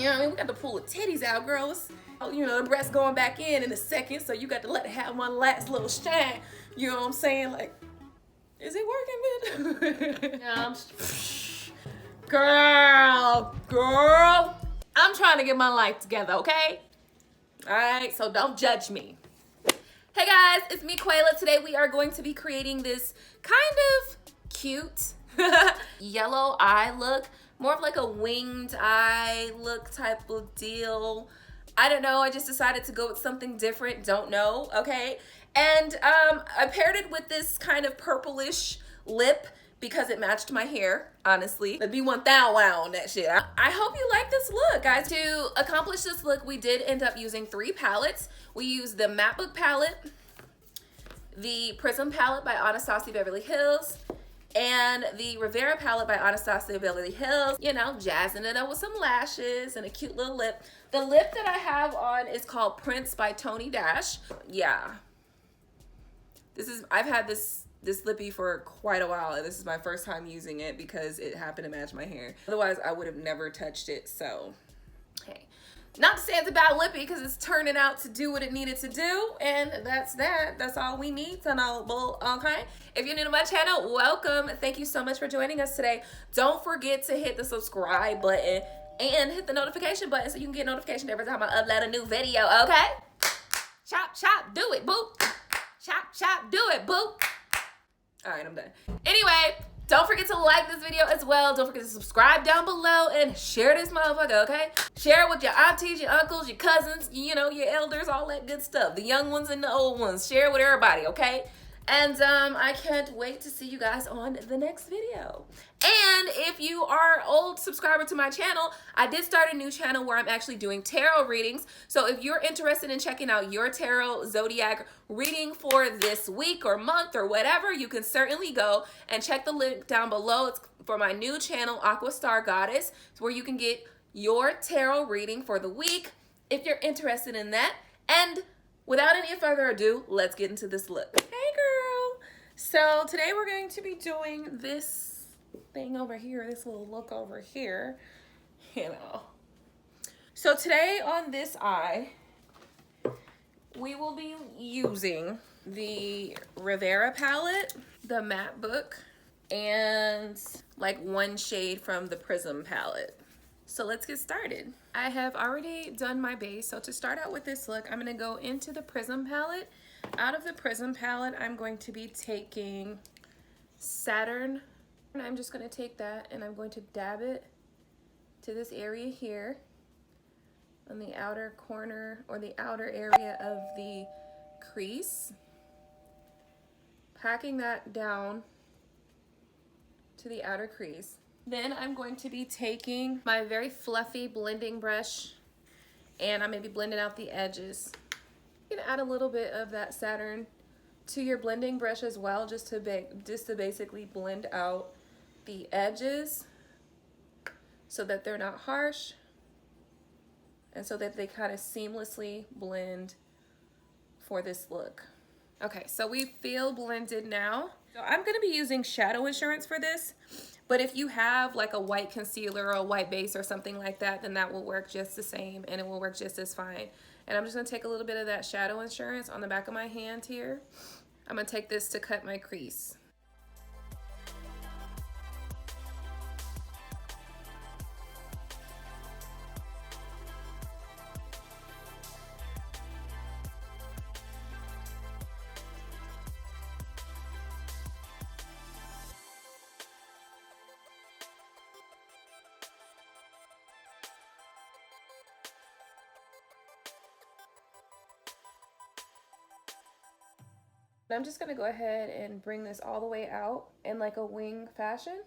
You know what I mean? We got to pull the titties out, girls. You know, the breasts going back in a second, so you got to let it have one last little shine. You know what I'm saying? Like, is it working, bitch? Yeah, girl, I'm trying to get my life together, okay? All right, so don't judge me. Hey guys, it's me, Quayla. Today we are going to be creating this kind of cute yellow eye look. More of like a winged eye look type of deal. I don't know, I just decided to go with something different, don't know, okay? And I paired it with this kind of purplish lip because it matched my hair, honestly. It'd be 1,000 wow on that shit. I hope you like this look, guys. To accomplish this look, we did end up using 3 palettes. We used the Matte Book palette, the Prism palette by Anastasia Beverly Hills, and the Rivera palette by Anastasia Beverly Hills. You know, jazzing it up with some lashes and a cute little lip. The lip that I have on is called Prince by Tony Dash. Yeah. I've had this lippie for quite a while, and this is my first time using it because it happened to match my hair. Otherwise, I would have never touched it, so, hey. Not to say it's about lippie, because it's turning out to do what it needed to do, and that's that. That's all we need to know, okay? If you're new to my channel, welcome. Thank you so much for joining us today. Don't forget to hit the subscribe button and hit the notification button so you can get notification every time I upload a new video, okay? Chop, chop, do it, boo. Chop, chop, do it, boo. All right, I'm done. Anyway, don't forget to like this video as well. Don't forget to subscribe down below and share this motherfucker, okay? Share it with your aunties, your uncles, your cousins, you know, your elders, all that good stuff. The young ones and the old ones. Share it with everybody, okay? And I can't wait to see you guys on the next video. And if you are an old subscriber to my channel, I did start a new channel where I'm actually doing tarot readings. So if you're interested in checking out your tarot zodiac reading for this week or month or whatever, you can certainly go and check the link down below. It's for my new channel, Aqua Star Goddess. It's where you can get your tarot reading for the week if you're interested in that. And without any further ado, let's get into this look. Hey girl. So today we're going to be doing this thing over here, this little look over here, you know. So today on this eye, we will be using the Rivera palette, the Matte Book, and like one shade from the Prism palette. So let's get started. I have already done my base. So to start out with this look, I'm gonna go into the Prism palette. Out of the Prism palette, I'm going to be taking Saturn. And I'm just gonna take that and I'm going to dab it to this area here on the outer corner or the outer area of the crease. Packing that down to the outer crease. Then I'm going to be taking my very fluffy blending brush and I'm going to be blending out the edges. You can add a little bit of that Saturn to your blending brush as well, just to basically blend out the edges so that they're not harsh and so that they kind of seamlessly blend for this look. Okay, so we feel blended now. So I'm going to be using Shadow Insurance for this. But if you have like a white concealer or a white base or something like that, then that will work just the same and it will work just as fine. And I'm just gonna take a little bit of that Shadow Insurance on the back of my hand here. I'm gonna take this to cut my crease. I'm just gonna go ahead and bring this all the way out in like a wing fashion.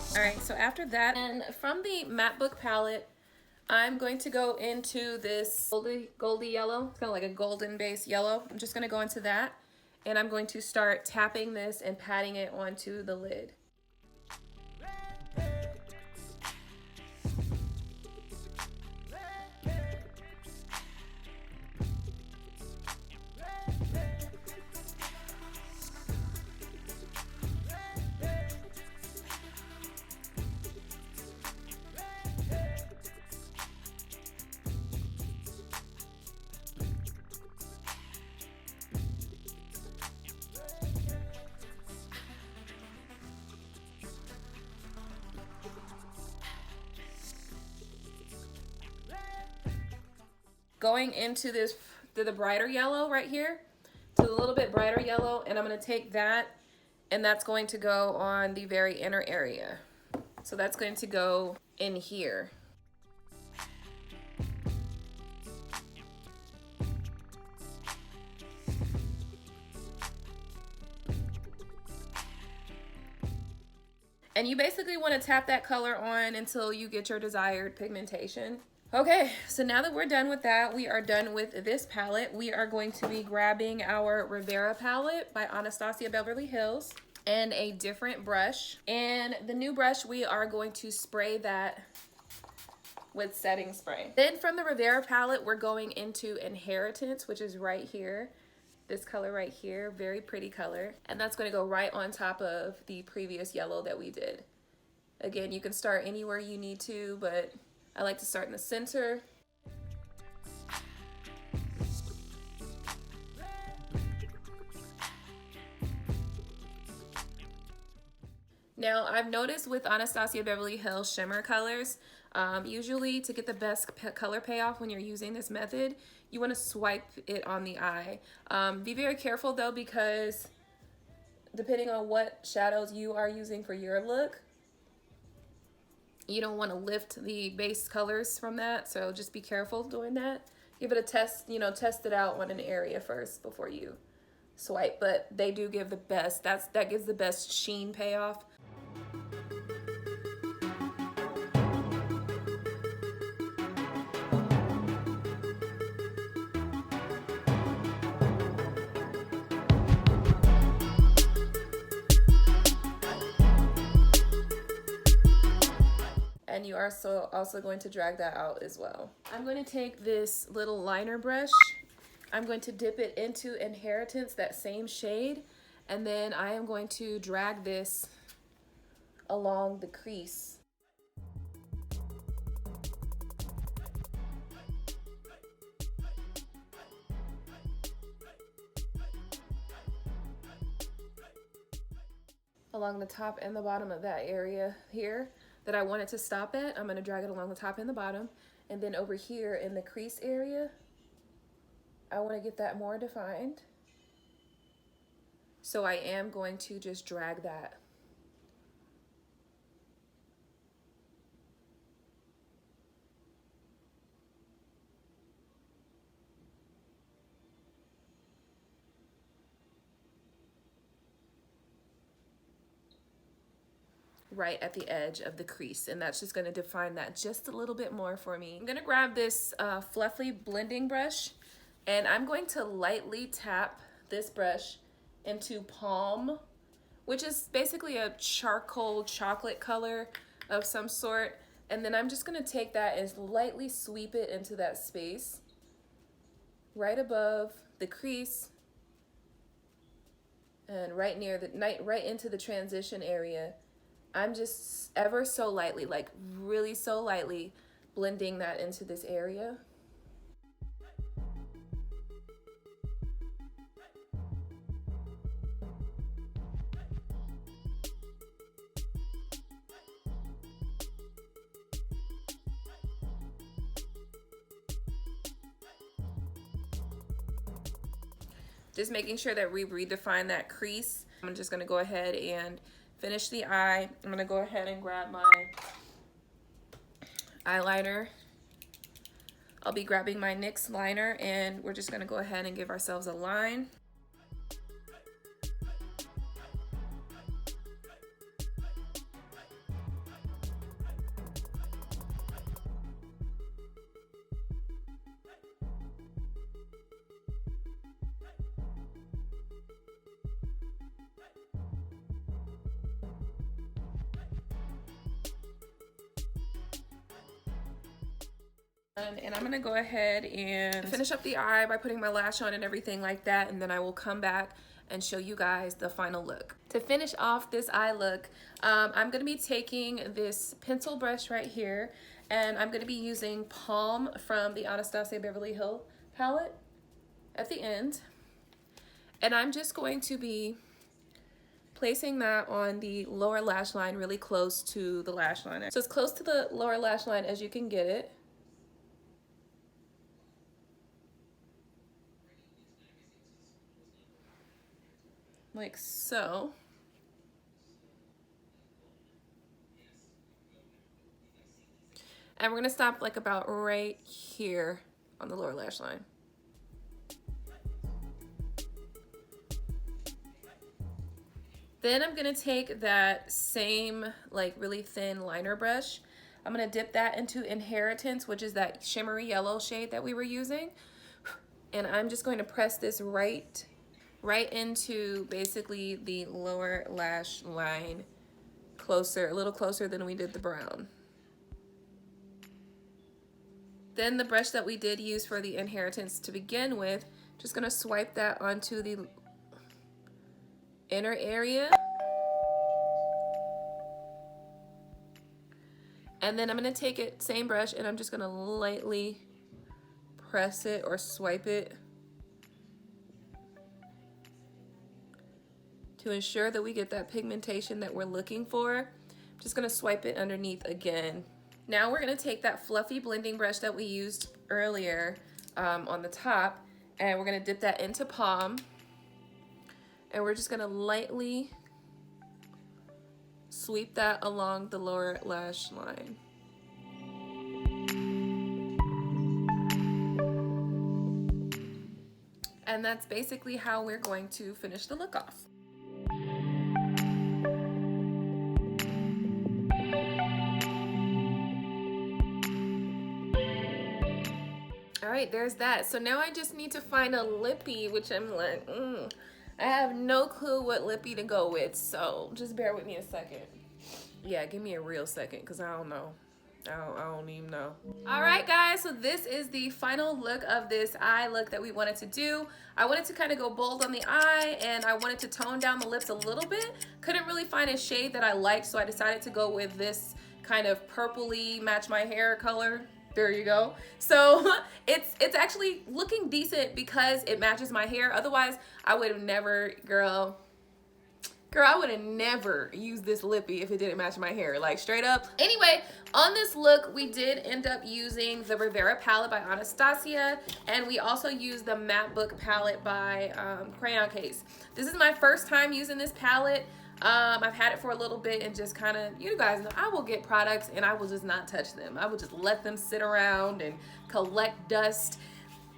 All right, so after that, and from the Matte Book palette, I'm going to go into this goldy yellow. It's kind of like a golden base yellow. I'm just gonna go into that, and I'm going to start tapping this and patting it onto the lid. going into this, to the brighter yellow right here, to the little bit brighter yellow, and I'm going to take that, and that's going to go on the very inner area. So that's going to go in here. And you basically want to tap that color on until you get your desired pigmentation. Okay, so now that we're done with that, we are done with this palette. We are going to be grabbing our Rivera palette by Anastasia Beverly Hills and a different brush. And the new brush, we are going to spray that with setting spray. Then from the Rivera palette, we're going into Inheritance, which is right here. This color right here, very pretty color. And that's going to go right on top of the previous yellow that we did. Again, you can start anywhere you need to, but I like to start in the center. Now, I've noticed with Anastasia Beverly Hills shimmer colors, usually to get the best color payoff when you're using this method, you want to swipe it on the eye. Be very careful though, because depending on what shadows you are using for your look, you don't want to lift the base colors from that. So just be careful doing that. Give it a test, you know, test it out on an area first before you swipe. But they do give the best, that gives the best sheen payoff. And you are also going to drag that out as well. I'm going to take this little liner brush. I'm going to dip it into Inheritance, that same shade, and then I am going to drag this along the crease. Along the top and the bottom of that area here that I want it to stop at, I'm going to drag it along the top and the bottom. And then over here in the crease area, I want to get that more defined. So I am going to just drag that. Right at the edge of the crease, and that's just going to define that just a little bit more for me. I'm going to grab this fluffy blending brush, and I'm going to lightly tap this brush into Palm, which is basically a charcoal chocolate color of some sort, and then I'm just going to take that and lightly sweep it into that space right above the crease and right near the right into the transition area. I'm just ever so lightly, like really so lightly, blending that into this area. Just making sure that we redefine that crease. I'm just gonna go ahead and finish the eye. I'm gonna go ahead and grab my eyeliner. I'll be grabbing my NYX liner, and we're just gonna go ahead and give ourselves a line. And I'm gonna go ahead and finish up the eye by putting my lash on and everything like that, and then I will come back and show you guys the final look. To finish off this eye look, I'm gonna be taking this pencil brush right here, and I'm gonna be using Palm from the Anastasia Beverly Hills palette at the end. And I'm just going to be placing that on the lower lash line, really close to the lash line. So as close to the lower lash line as you can get it. like so. And we're gonna stop like about right here on the lower lash line. Then I'm gonna take that same like really thin liner brush. I'm gonna dip that into Inheritance, which is that shimmery yellow shade that we were using. And I'm just going to press this right into basically the lower lash line, closer, a little closer than we did the brown. Then the brush that we did use for the Inheritance to begin with, just gonna swipe that onto the inner area. And then I'm gonna take it, same brush, and I'm just gonna lightly press it or swipe it to ensure that we get that pigmentation that we're looking for. I'm just gonna swipe it underneath again. Now we're gonna take that fluffy blending brush that we used earlier on the top, and we're gonna dip that into Palm, and we're just gonna lightly sweep that along the lower lash line. And that's basically how we're going to finish the look off. All right, there's that. So now I just need to find a lippie, which I'm like, I have no clue what lippie to go with, so just bear with me a second. Yeah, give me a real second, because I don't know. I don't even know. All right, guys, so this is the final look of this eye look that we wanted to do. I wanted to kind of go bold on the eye, and I wanted to tone down the lips a little bit. Couldn't really find a shade that I liked, so I decided to go with this kind of purpley match my hair color. There you go. So it's actually looking decent because it matches my hair. Otherwise, I would have never, girl, I would have never used this lippie if it didn't match my hair, like straight up. Anyway, on this look, we did end up using the Rivera palette by Anastasia, and we also used the Matte Book palette by Crayon Case. This is my first time using this palette. I've had it for a little bit and just kind of, you guys know, I will get products and I will just not touch them. I will just let them sit around and collect dust.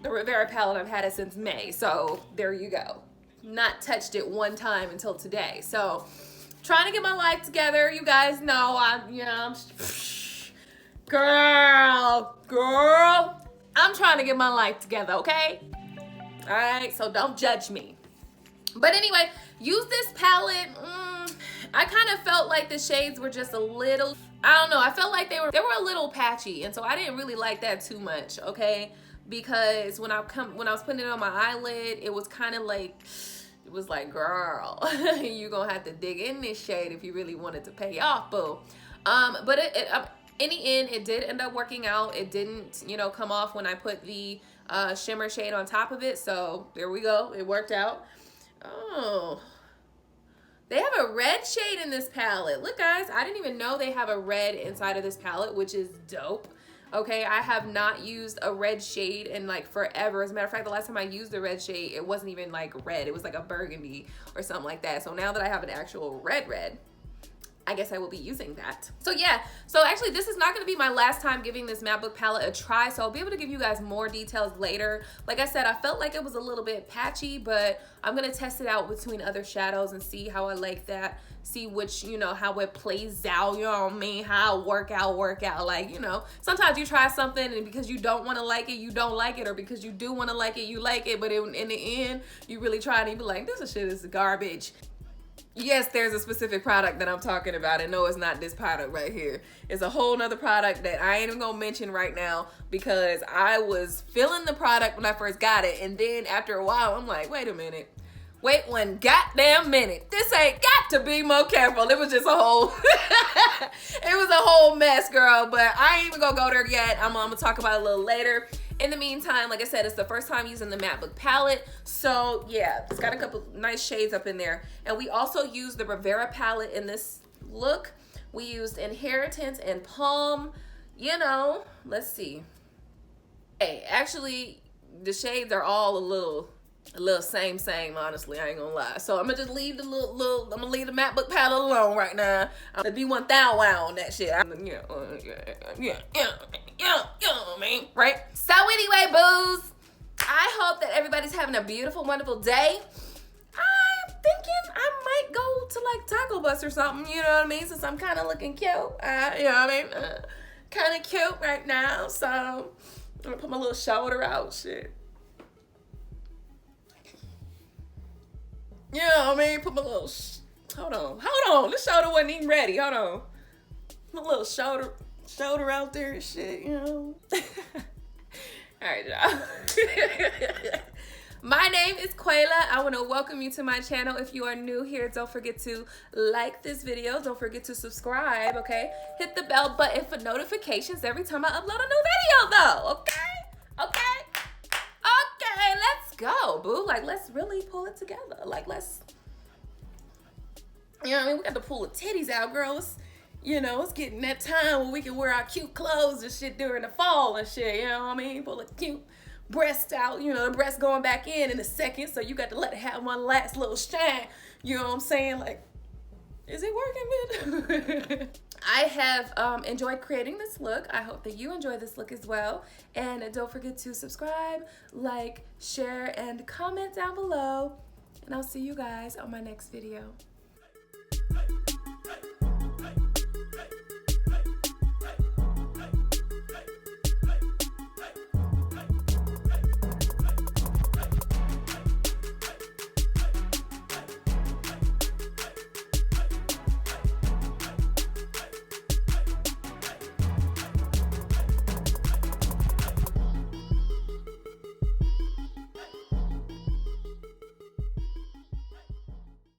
The Rivera palette, I've had it since May, so there you go. Not touched it one time until today. So trying to get my life together. You guys know I'm girl, I'm trying to get my life together, okay? All right, so don't judge me. But anyway, use this palette. I kind of felt like the shades were just a little, I don't know, I felt like they were a little patchy, and so I didn't really like that too much, okay? Because when I was putting it on my eyelid, it was kind of like, it was like, girl, you gonna have to dig in this shade if you really wanted to pay off, boo. But in the end, it did end up working out. It didn't, you know, come off when I put the shimmer shade on top of it. So there we go. It worked out. Oh, they have a red shade in this palette. Look, guys, I didn't even know they have a red inside of this palette, which is dope. Okay, I have not used a red shade in like forever. As a matter of fact, the last time I used the red shade, it wasn't even like red. It was like a burgundy or something like that. So now that I have an actual red, I guess I will be using that. So yeah, so actually this is not gonna be my last time giving this Matte Book palette a try, so I'll be able to give you guys more details later. Like I said, I felt like it was a little bit patchy, but I'm gonna test it out between other shadows and see how I like that, see which, you know, how it plays out, you know what I mean, how it work out, like, you know, sometimes you try something and because you don't wanna like it, you don't like it, or because you do wanna like it, you like it, but in the end, you really try and you be like, this shit is garbage. Yes, there's a specific product that I'm talking about, and no, it's not this product right here. It's a whole nother product that I ain't even gonna mention right now because I was feeling the product when I first got it, and then after a while, I'm like, wait a minute. Wait one goddamn minute. This ain't got to be more careful. It was just a whole, it was a whole mess, girl, but I ain't even gonna go there yet. I'm gonna talk about it a little later. In the meantime, like I said, it's the first time using the Matte Book palette. So yeah, it's got a couple nice shades up in there. And we also used the Rivera palette in this look. We used Inheritance and Palm. You know, let's see. Hey, actually, the shades are all a little A little same, honestly, I ain't gonna lie. So I'm gonna just leave the I'm gonna leave the MacBook palette alone right now. I'm gonna be 1,000 wow on that shit. Man, right? So anyway, boos, I hope that everybody's having a beautiful, wonderful day. I'm thinking I might go to like Taco Bus or something, you know what I mean? Since I'm kind of looking cute, you know what I mean? Kind of cute right now, so I'm gonna put my little shoulder out, shit. You know what I mean? Put my little, hold on. This shoulder wasn't even ready. Hold on. My little shoulder out there and shit, you know? All right, y'all. My name is Quayla. I want to welcome you to my channel. If you are new here, don't forget to like this video. Don't forget to subscribe, okay? Hit the bell button for notifications every time I upload a new video, though, okay? Okay, let's go, boo. Like, let's really pull it together. Like, let's, you know what I mean? We got to pull the titties out, girls. You know, it's getting that time where we can wear our cute clothes and shit during the fall and shit, you know what I mean? Pull a cute breast out, you know, the breast going back in a second, so you got to let it have one last little shine, you know what I'm saying? Like, is it working, man? I have enjoyed creating this look. I hope that you enjoy this look as well. And don't forget to subscribe, like, share, and comment down below. And I'll see you guys on my next video.